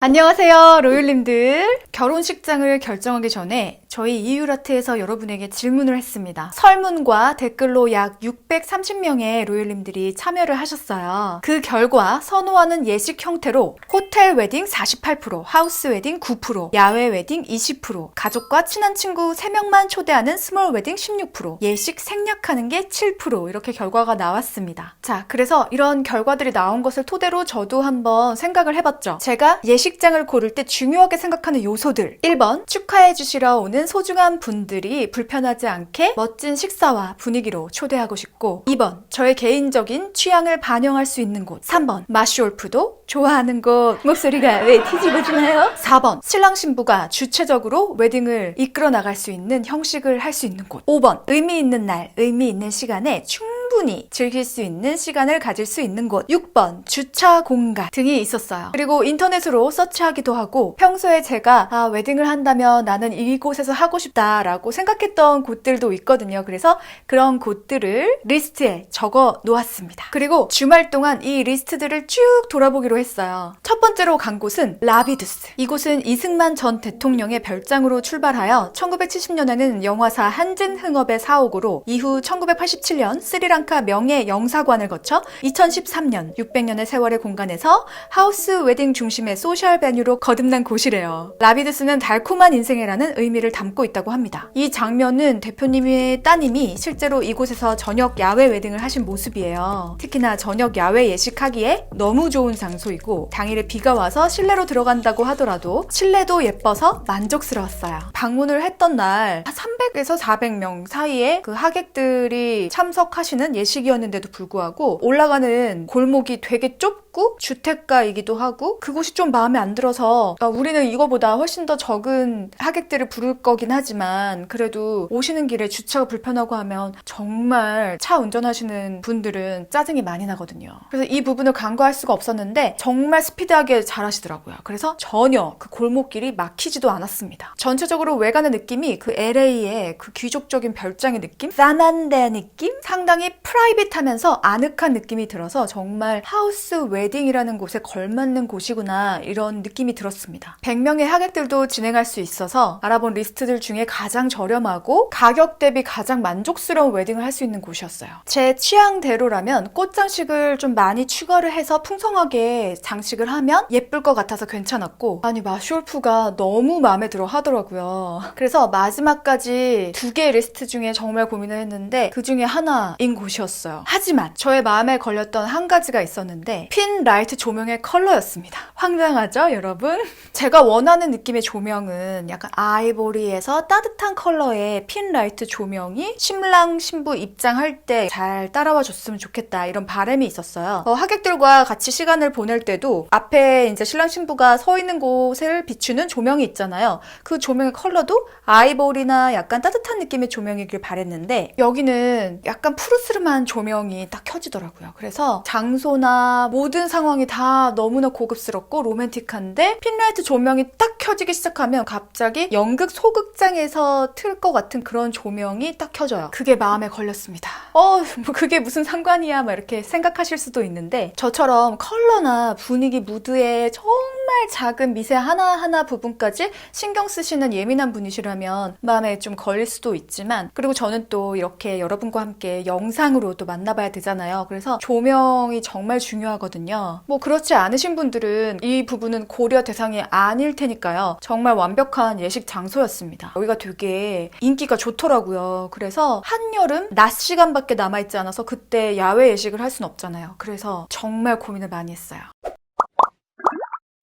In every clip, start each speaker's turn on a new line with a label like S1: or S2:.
S1: 안녕하세요, 로율님들. 결혼식장을 결정하기 전에 저희 이유라트에서 여러분에게 질문을 했습니다. 설문과 댓글로 약 630명의 로율님들이 참여를 하셨어요. 그 결과 선호하는 예식 형태로 호텔 웨딩 48%, 하우스 웨딩 9%, 야외 웨딩 20%, 가족과 친한 친구 3명만 초대하는 스몰 웨딩 16%, 예식 생략하는 게 7% 이렇게 결과가 나왔습니다. 자, 그래서 이런 결과들이 나온 것을 토대로 저도 한번 생각을 해봤죠. 제가 예식장을 고를 때 중요하게 생각하는 요소들. 1번, 축하해 주시러 오는 소중한 분들이 불편하지 않게 멋진 식사와 분위기로 초대하고 싶고, 2번, 저의 개인적인 취향을 반영할 수 있는 곳. 3번, 마시올프도 좋아하는 곳. 목소리가 왜 뒤집어지나요? 4번, 신랑 신부가 주체적으로 웨딩을 이끌어 나갈 수 있는 형식을 할 수 있는 곳. 5번, 의미 있는 날, 의미 있는 시간에 충분히 즐길 수 있는 시간을 가질 수 있는 곳. 6번, 주차 공간 등이 있었어요. 그리고 인터넷으로 서치하기도 하고, 평소에 제가 웨딩을 한다면 나는 이곳에서 하고 싶다라고 생각했던 곳들도 있거든요. 그래서 그런 곳들을 리스트에 적어 놓았습니다. 그리고 주말 동안 이 리스트들을 쭉 돌아보기로 했어요. 첫 번째로 간 곳은 라비두스. 이곳은 이승만 전 대통령의 별장으로 출발하여 1970년에는 영화사 한진흥업의 사옥으로, 이후 1987년 스리랑카 명예 영사관을 거쳐 2013년 600년의 세월의 공간에서 하우스 웨딩 중심의 소셜 베뉴로 거듭난 곳이래요. 라비두스는 달콤한 인생이라는 의미를 담고 있다고 합니다. 이 장면은 대표님의 따님이 실제로 이곳에서 저녁 야외 웨딩을 하신 모습이에요. 특히나 저녁 야외 예식하기에 너무 좋은 장소이고, 당일에 비가 와서 실내로 들어간다고 하더라도 실내도 예뻐서 만족스러웠어요. 방문을 했던 날 300에서 400명 사이에 그 하객들이 참석하시는 예식이었는데도 불구하고 올라가는 골목이 되게 좁고 주택가이기도 하고, 그곳이 좀 마음에 안 들어서 우리는 이거보다 훨씬 더 적은 하객들을 부를 거긴 하지만 그래도 오시는 길에 주차가 불편하고 하면 정말 차 운전하시는 분들은 짜증이 많이 나거든요. 그래서 이 부분을 간과할 수가 없었는데 정말 스피드하게 잘 하시더라고요. 그래서 전혀 그 골목길이 막히지도 않았습니다. 전체적으로 외관의 느낌이 그 LA의 그 귀족적인 별장의 느낌? 싸난데 느낌? 상당히 프라이빗하면서 아늑한 느낌이 들어서 정말 하우스 웨딩이라는 곳에 걸맞는 곳이구나, 이런 느낌이 들었습니다. 100명의 하객들도 진행할 수 있어서 알아본 리스트들 중에 가장 저렴하고 가격 대비 가장 만족스러운 웨딩을 할 수 있는 곳이었어요. 제 취향대로라면 꽃장식을 좀 많이 추가를 해서 풍성하게 장식을 하면 예쁠 것 같아서 괜찮았고, 아니 마쇼울프가 너무 마음에 들어 하더라고요. 그래서 마지막까지 2개의 리스트 중에 정말 고민을 했는데 그 중에 하나인 곳이었어요. 하지만 저의 마음에 걸렸던 한 가지가 있었는데 핀 라이트 조명의 컬러였습니다. 황당하죠, 여러분? 제가 원하는 느낌의 조명은 약간 아이보리에서 따뜻한 컬러의 핀 라이트 조명이 신랑 신부 입장할 때 잘 따라와 줬으면 좋겠다, 이런 바람이 있었어요. 하객들과 같이 시간을 보낼 때도 앞에 이제 신랑 신부가 서 있는 곳을 비추는 조명이 있잖아요. 그 조명의 컬러도 아이보리나 약간 따뜻한 느낌의 조명이길 바랬는데 여기는 약간 푸르스름한 조명이 딱 켜지더라고요. 그래서 장소나 모든 상황이 다 너무나 고급스럽고 로맨틱한데 핀라이트 조명이 딱 켜지기 시작하면 갑자기 연극 소극장에서 틀 것 같은 그런 조명이 딱 켜져요. 그게 마음에 걸렸습니다. 뭐 그게 무슨 상관이야 막 이렇게 생각하실 수도 있는데, 저처럼 컬러나 분위기, 무드에 정말 작은 미세 하나하나 부분까지 신경 쓰시는 예민한 분이시라면 마음에 좀 걸릴 수도 있지만, 그리고 저는 또 이렇게 여러분과 함께 영상으로 또 만나봐야 되잖아요. 그래서 조명이 정말 중요하거든요. 뭐 그렇지 않으신 분들은 이 부분은 고려 대상이 아닐 테니까요. 정말 완벽한 예식 장소였습니다. 여기가 되게 인기가 좋더라고요. 그래서 한여름 낮 시간밖에 남아있지 않아서 그때 야외 예식을 할 순 없잖아요. 그래서 정말 고민을 많이 했어요.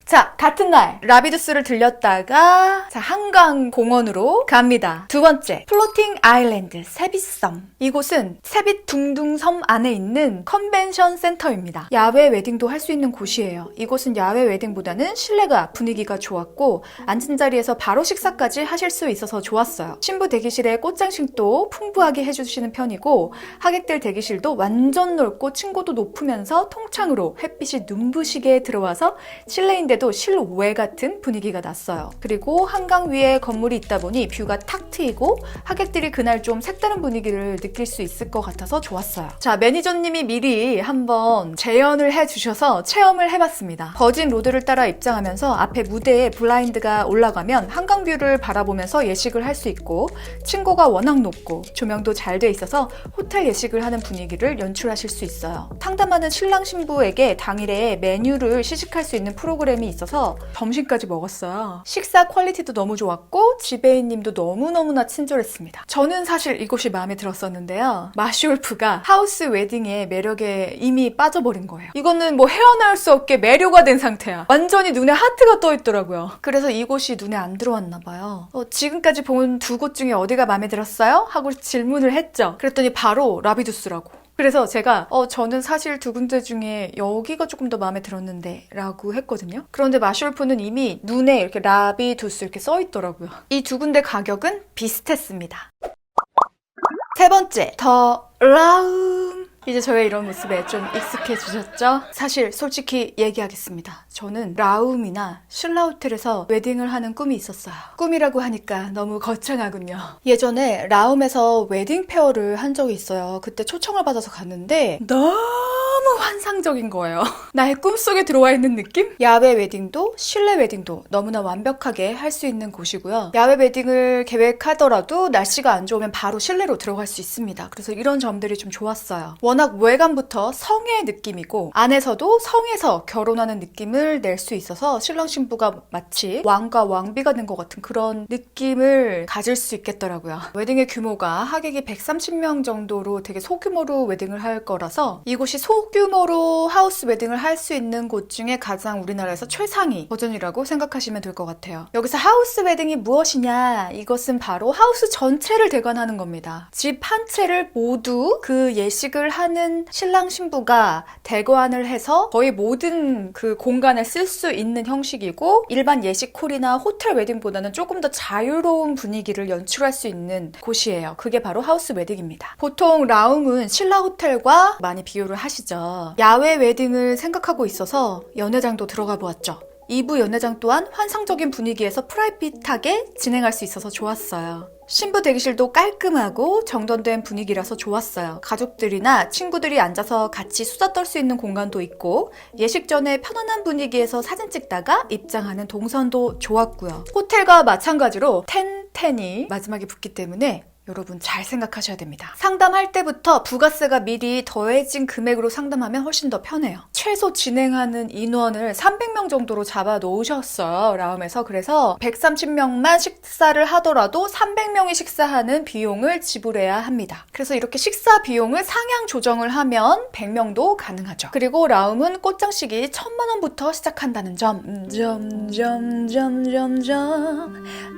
S1: 자, 같은 날 라비두스를 들렸다가 한강공원으로 갑니다. 두 번째, 플로팅 아일랜드 세빗섬. 이곳은 세빗 둥둥섬 안에 있는 컨벤션 센터입니다. 야외 웨딩도 할 수 있는 곳이에요. 이곳은 야외 웨딩보다는 실내가 분위기가 좋았고 앉은 자리에서 바로 식사까지 하실 수 있어서 좋았어요. 신부 대기실에 꽃장식도 풍부하게 해주시는 편이고, 하객들 대기실도 완전 넓고 층고도 높으면서 통창으로 햇빛이 눈부시게 들어와서 실내인데 실내도 실외 같은 분위기가 났어요. 그리고 한강 위에 건물이 있다 보니 뷰가 탁 트이고 하객들이 그날 좀 색다른 분위기를 느낄 수 있을 것 같아서 좋았어요. 자, 매니저님이 미리 한번 재연을 해주셔서 체험을 해봤습니다. 버진 로드를 따라 입장하면서 앞에 무대에 블라인드가 올라가면 한강뷰를 바라보면서 예식을 할 수 있고, 층고가 워낙 높고 조명도 잘 돼 있어서 호텔 예식을 하는 분위기를 연출하실 수 있어요. 상담하는 신랑 신부에게 당일에 메뉴를 시식할 수 있는 프로그램이 있어서 점심까지 먹었어요. 식사 퀄리티도 너무 좋았고 지배인님도 너무너무나 친절했습니다. 저는 사실 이곳이 마음에 들었었는데요. 마시울프가 하우스 웨딩의 매력에 이미 빠져버린 거예요. 이거는 뭐 헤어나올 수 없게 매료가 된 상태야. 완전히 눈에 하트가 떠 있더라고요. 그래서 이곳이 눈에 안 들어왔나 봐요. 지금까지 본 두 곳 중에 어디가 마음에 들었어요? 하고 질문을 했죠. 그랬더니 바로 라비두스라고. 그래서 제가 저는 사실 두 군데 중에 여기가 조금 더 마음에 들었는데 라고 했거든요. 그런데 마시울프는 이미 눈에 이렇게 라비두스 이렇게 써 있더라고요. 이 두 군데 가격은 비슷했습니다. 세 번째, 더 라움. 이제 저의 이런 모습에 좀 익숙해지셨죠? 사실 솔직히 얘기하겠습니다. 저는 라움이나 신라호텔에서 웨딩을 하는 꿈이 있었어요. 꿈이라고 하니까 너무 거창하군요. 예전에 라움에서 웨딩 페어를 한 적이 있어요. 그때 초청을 받아서 갔는데 너무 환상적인 거예요. 나의 꿈속에 들어와 있는 느낌? 야외 웨딩도 실내 웨딩도 너무나 완벽하게 할 수 있는 곳이고요. 야외 웨딩을 계획하더라도 날씨가 안 좋으면 바로 실내로 들어갈 수 있습니다. 그래서 이런 점들이 좀 좋았어요. 워낙 외관부터 성의 느낌이고 안에서도 성에서 결혼하는 느낌을 낼 수 있어서 신랑 신부가 마치 왕과 왕비가 된 것 같은 그런 느낌을 가질 수 있겠더라고요. 웨딩의 규모가 하객이 130명 정도로 되게 소규모로 웨딩을 할 거라서 이곳이 소규모로 하우스 웨딩을 할 수 있는 곳 중에 가장 우리나라에서 최상위 버전이라고 생각하시면 될 것 같아요. 여기서 하우스 웨딩이 무엇이냐? 이것은 바로 하우스 전체를 대관하는 겁니다. 집 한 채를 모두 그 예식을 하는 신랑 신부가 대관을 해서 거의 모든 그 공간을 쓸 수 있는 형식이고, 일반 예식홀이나 호텔 웨딩보다는 조금 더 자유로운 분위기를 연출할 수 있는 곳이에요. 그게 바로 하우스 웨딩입니다. 보통 라움은 신라 호텔과 많이 비교를 하시죠. 야외 웨딩을 생각하고 있어서 연회장도 들어가 보았죠. 2부 연회장 또한 환상적인 분위기에서 프라이빗하게 진행할 수 있어서 좋았어요. 신부 대기실도 깔끔하고 정돈된 분위기라서 좋았어요. 가족들이나 친구들이 앉아서 같이 수다 떨 수 있는 공간도 있고, 예식 전에 편안한 분위기에서 사진 찍다가 입장하는 동선도 좋았고요. 호텔과 마찬가지로 텐텐이 마지막에 붙기 때문에 여러분 잘 생각하셔야 됩니다. 상담할 때부터 부가세가 미리 더해진 금액으로 상담하면 훨씬 더 편해요. 최소 진행하는 인원을 300명 정도로 잡아 놓으셨어요, 라움에서. 그래서 130명만 식사를 하더라도 300명이 식사하는 비용을 지불해야 합니다. 그래서 이렇게 식사 비용을 상향 조정을 하면 100명도 가능하죠. 그리고 라움은 꽃장식이 1000만 원부터 시작한다는 점.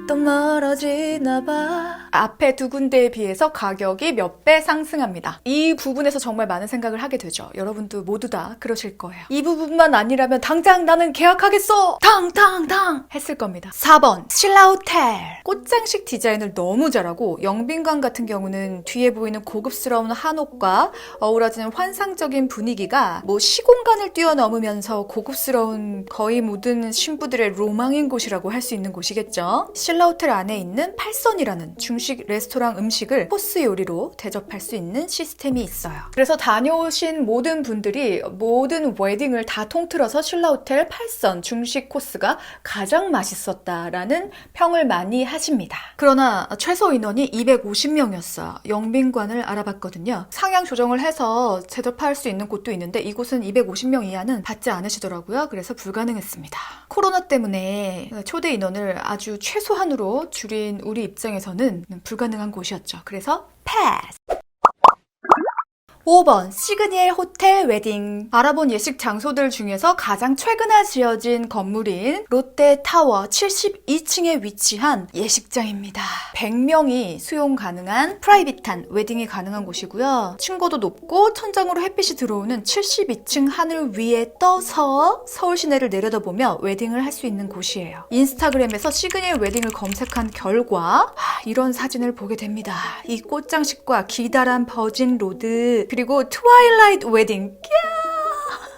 S1: 또 멀어지나 봐. 앞에 두 군데에 비해서 가격이 몇 배 상승합니다. 이 부분에서 정말 많은 생각을 하게 되죠. 여러분도 모두 다 그러실 거예요. 이 부분만 아니라면 당장 나는 계약하겠어! 탕탕탕! 했을 겁니다. 4번, 신라호텔. 꽃장식 디자인을 너무 잘하고, 영빈관 같은 경우는 뒤에 보이는 고급스러운 한옥과 어우러지는 환상적인 분위기가 뭐 시공간을 뛰어넘으면서 고급스러운 거의 모든 신부들의 로망인 곳이라고 할 수 있는 곳이겠죠. 신라호텔 안에 있는 팔선이라는 중식 레스토랑 음식을 코스 요리로 대접할 수 있는 시스템이 있어요. 그래서 다녀오신 모든 분들이 모든 웨딩을 다 통틀어서 신라호텔 8선 중식 코스가 가장 맛있었다라는 평을 많이 하십니다. 그러나 최소 인원이 250명이었어요. 영빈관을 알아봤거든요. 상향 조정을 해서 대접할 수 있는 곳도 있는데 이곳은 250명 이하는 받지 않으시더라고요. 그래서 불가능했습니다. 코로나 때문에 초대 인원을 아주 최소한으로 줄인 우리 입장에서는 불가능한 곳이었죠. 그래서 패스! 5번, 시그니엘 호텔 웨딩. 알아본 예식 장소들 중에서 가장 최근에 지어진 건물인 롯데타워 72층에 위치한 예식장입니다. 100명이 수용 가능한 프라이빗한 웨딩이 가능한 곳이고요. 층고도 높고 천장으로 햇빛이 들어오는 72층 하늘 위에 떠서 서울 시내를 내려다보며 웨딩을 할 수 있는 곳이에요. 인스타그램에서 시그니엘 웨딩을 검색한 결과 이런 사진을 보게 됩니다. 이 꽃장식과 기다란 버진 로드, 그리고 트와일라이트 웨딩.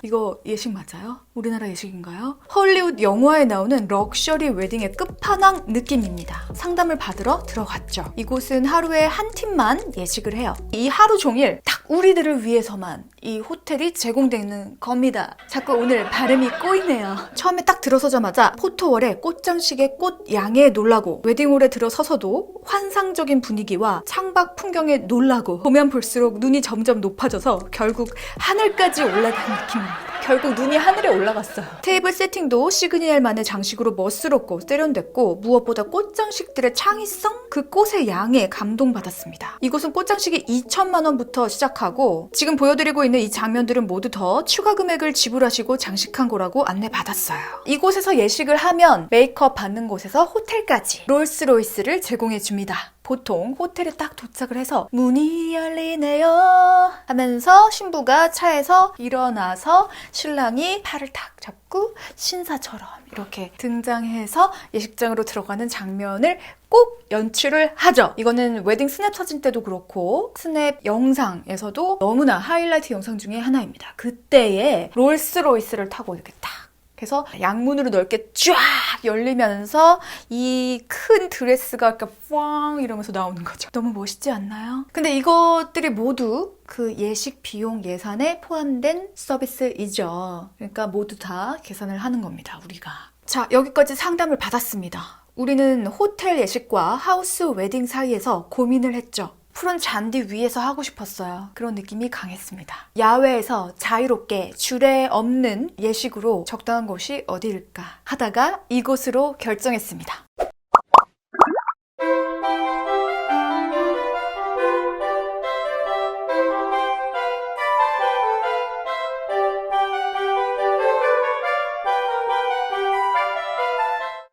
S1: 이거 예식 맞아요? 우리나라 예식인가요? 헐리우드 영화에 나오는 럭셔리 웨딩의 끝판왕 느낌입니다. 상담을 받으러 들어갔죠. 이곳은 하루에 한 팀만 예식을 해요. 이 하루 종일 딱 우리들을 위해서만 이 호텔이 제공되는 겁니다. 자꾸 오늘 발음이 꼬이네요. 처음에 딱 들어서자마자 포토월에 꽃장식의 꽃 양에 놀라고, 웨딩홀에 들어서서도 환상적인 분위기와 창밖 풍경에 놀라고, 보면 볼수록 눈이 점점 높아져서 결국 하늘까지 올라간 느낌입니다. 결국 눈이 하늘에 올라갔어요. 테이블 세팅도 시그니엘만의 장식으로 멋스럽고 세련됐고, 무엇보다 꽃장식들의 창의성? 그 꽃의 양에 감동받았습니다. 이곳은 꽃장식이 2천만 원부터 시작하고, 지금 보여드리고 있는 이 장면들은 모두 더 추가 금액을 지불하시고 장식한 거라고 안내받았어요. 이곳에서 예식을 하면 메이크업 받는 곳에서 호텔까지 롤스로이스를 제공해줍니다. 보통 호텔에 딱 도착을 해서 문이 열리네요 하면서 신부가 차에서 일어나서 신랑이 팔을 탁 잡고 신사처럼 이렇게 등장해서 예식장으로 들어가는 장면을 꼭 연출을 하죠. 이거는 웨딩 스냅 사진 때도 그렇고 스냅 영상에서도 너무나 하이라이트 영상 중에 하나입니다. 그때에 롤스로이스를 타고 이렇게 딱 그래서 양문으로 넓게 쫙 열리면서 이 큰 드레스가 이렇게 꽝 이러면서 나오는 거죠. 너무 멋있지 않나요? 근데 이것들이 모두 그 예식 비용 예산에 포함된 서비스이죠. 그러니까 모두 다 계산을 하는 겁니다, 우리가. 자, 여기까지 상담을 받았습니다. 우리는 호텔 예식과 하우스 웨딩 사이에서 고민을 했죠. 푸른 잔디 위에서 하고 싶었어요. 그런 느낌이 강했습니다. 야외에서 자유롭게 줄에 없는 예식으로 적당한 곳이 어디일까 하다가 이곳으로 결정했습니다.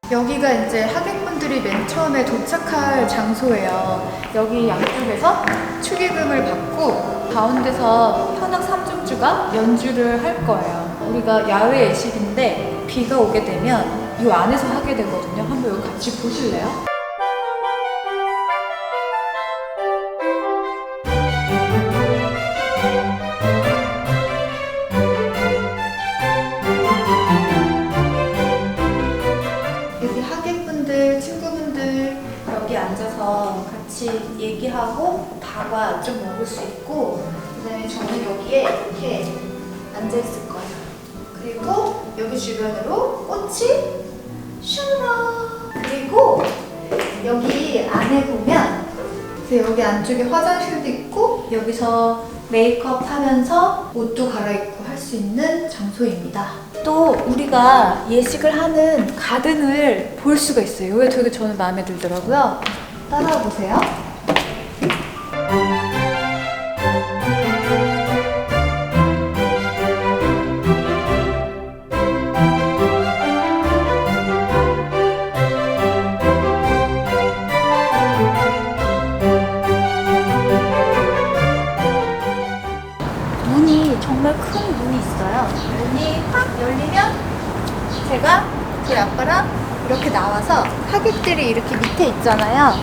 S1: 여기가 이제 하객분들이 맨 처음에 도착할 장소예요. 여기 양쪽에서 축의금을 받고 가운데서 현악 삼중주가 연주를 할 거예요. 우리가 야외 예식인데 비가 오게 되면 이 안에서 하게 되거든요. 한번 여기 같이 보실래요? 앉아서 같이 얘기하고 다과 좀 먹을 수 있고, 그다음에 저는 여기에 이렇게 앉아 있을 거예요. 그리고 여기 주변으로 꽃이 슈라. 그리고 여기 안에 보면 여기 안쪽에 화장실도 있고 여기서 메이크업 하면서 옷도 갈아입고 할 수 있는 장소입니다. 또 우리가 예식을 하는 가든을 볼 수가 있어요. 이게 되게 저는 마음에 들더라고요. 따라와 보세요. 문이 정말 큰 문이 있어요. 문이 확 열리면 제가 저희 아빠랑 이렇게 나와서 하객들이 이렇게 밑에 있잖아요.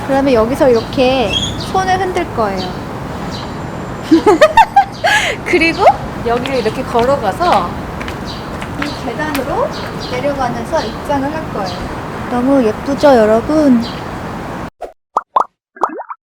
S1: 그러면 여기서 이렇게 손을 흔들 거예요. 그리고 여기를 이렇게 걸어가서 이 계단으로 내려가면서 입장을 할 거예요. 너무 예쁘죠, 여러분?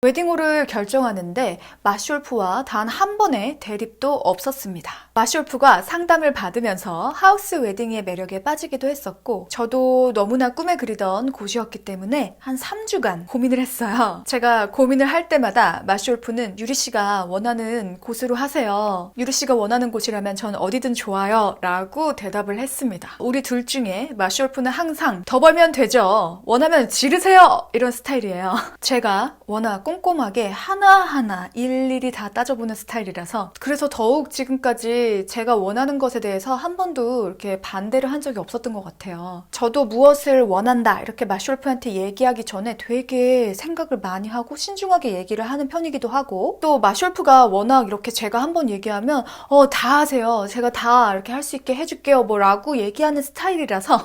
S1: 웨딩홀을 결정하는데 마쇼르프와 단 한 번의 대립도 없었습니다. 마쇼르프가 상담을 받으면서 하우스 웨딩의 매력에 빠지기도 했었고, 저도 너무나 꿈에 그리던 곳이었기 때문에 한 3주간 고민을 했어요. 제가 고민을 할 때마다 마쇼르프는 유리 씨가 원하는 곳으로 하세요. 유리 씨가 원하는 곳이라면 전 어디든 좋아요 라고 대답을 했습니다. 우리 둘 중에 마쇼르프는 항상 더 벌면 되죠, 원하면 지르세요, 이런 스타일이에요. 제가 워낙 꼼꼼하게 하나하나 일일이 다 따져보는 스타일이라서, 그래서 더욱 지금까지 제가 원하는 것에 대해서 한 번도 이렇게 반대를 한 적이 없었던 것 같아요. 저도 무엇을 원한다 이렇게 마쇼르프한테 얘기하기 전에 되게 생각을 많이 하고 신중하게 얘기를 하는 편이기도 하고, 또 마쇼르프가 워낙 이렇게 제가 한번 얘기하면 다 하세요, 제가 다 이렇게 할 수 있게 해줄게요 뭐라고 얘기하는 스타일이라서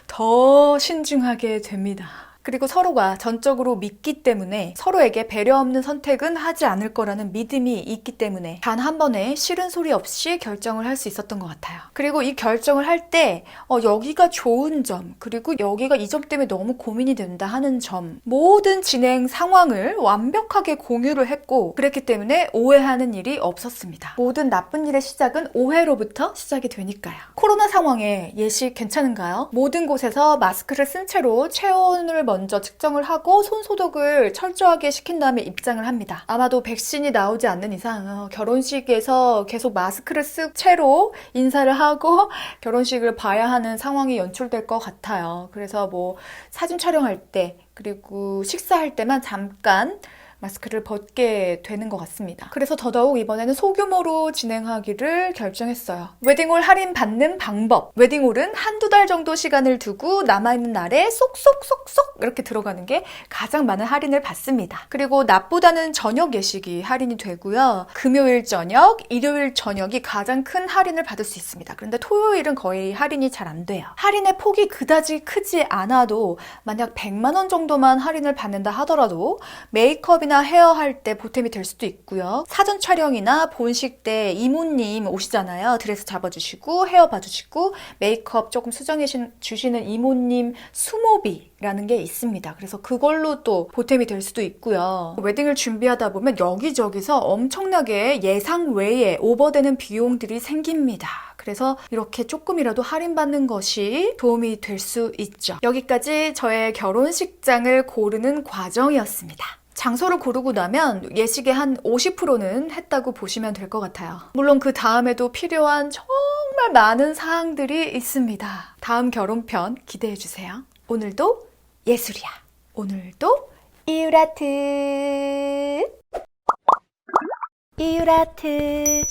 S1: 더 신중하게 됩니다. 그리고 서로가 전적으로 믿기 때문에 서로에게 배려 없는 선택은 하지 않을 거라는 믿음이 있기 때문에 단 한 번에 싫은 소리 없이 결정을 할 수 있었던 것 같아요. 그리고 이 결정을 할 때 여기가 좋은 점, 그리고 여기가 이 점 때문에 너무 고민이 된다 하는 점, 모든 진행 상황을 완벽하게 공유를 했고, 그랬기 때문에 오해하는 일이 없었습니다. 모든 나쁜 일의 시작은 오해로부터 시작이 되니까요. 코로나 상황에 예시 괜찮은가요? 모든 곳에서 마스크를 쓴 채로 체온을 먼저 측정을 하고 손소독을 철저하게 시킨 다음에 입장을 합니다. 아마도 백신이 나오지 않는 이상 결혼식에서 계속 마스크를 쓴 채로 인사를 하고 결혼식을 봐야 하는 상황이 연출될 것 같아요. 그래서 뭐 사진 촬영할 때 그리고 식사할 때만 잠깐 마스크를 벗게 되는 것 같습니다. 그래서 더더욱 이번에는 소규모로 진행하기를 결정했어요. 웨딩홀 할인 받는 방법. 웨딩홀은 한두 달 정도 시간을 두고 남아있는 날에 쏙쏙쏙쏙 이렇게 들어가는 게 가장 많은 할인을 받습니다. 그리고 낮보다는 저녁 예식이 할인이 되고요. 금요일 저녁, 일요일 저녁이 가장 큰 할인을 받을 수 있습니다. 그런데 토요일은 거의 할인이 잘 안 돼요. 할인의 폭이 그다지 크지 않아도 만약 100만 원 정도만 할인을 받는다 하더라도 메이크업이나 헤어 할 때 보탬이 될 수도 있고요. 사전 촬영이나 본식 때 이모님 오시잖아요. 드레스 잡아주시고 헤어 봐주시고 메이크업 조금 수정해 주시는 이모님 수모비라는 게 있습니다. 그래서 그걸로 또 보탬이 될 수도 있고요. 웨딩을 준비하다 보면 여기저기서 엄청나게 예상 외에 오버되는 비용들이 생깁니다. 그래서 이렇게 조금이라도 할인받는 것이 도움이 될 수 있죠. 여기까지 저의 결혼식장을 고르는 과정이었습니다. 장소를 고르고 나면 예식의 한 50%는 했다고 보시면 될 것 같아요. 물론 그 다음에도 필요한 정말 많은 사항들이 있습니다. 다음 결혼편 기대해주세요. 오늘도 예술이야. 오늘도 이유라트. 이유라트.